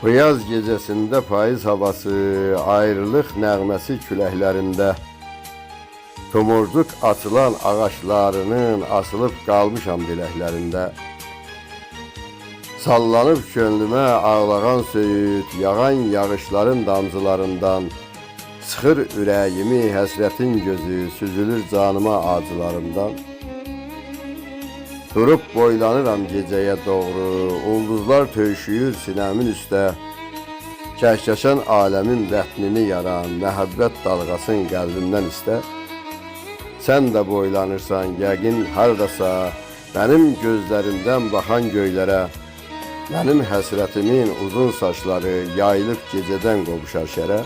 Bu yaz gecəsində payız havası, ayrılıq nəğməsi küləklərində, tomurcuk açılan ağaçlarının asılıb qalmışam diləklərində. Sallanıb könlümə ağlağan söyüd, yağan yağışların damcılarından, sıxır ürəyimi həsrətin gözü, süzülür canıma acılarımdan. Durub boylanıram gecəyə doğru, ulduzlar töyüşüyür sinəmin üstə, kəhkəşən aləmin rətnini yaran, məhəbbət dalğasın qəlbimdən istə. Sən də boylanırsan yəqin hardasa, mənim gözlərimdən baxan göylərə, mənim həsrətimin uzun saçları yayılıb gecədən qovuşar şərə.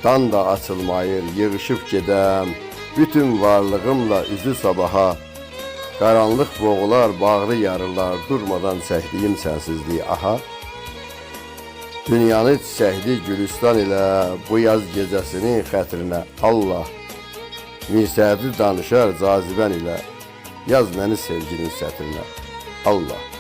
Dan da açılmayır, yığışıb gedəm, bütün varlığımla üzü sabaha, qaranlıq boğular, bağrı yarılar, durmadan çəkdiyim sənsizliyi aha. Dünyanı çiçəkli gülüstan ilə, bu yaz gecəsinin xətrinə Allah, mirsədi danışar cazibən ilə, yaz məni sevginin sətrinə Allah.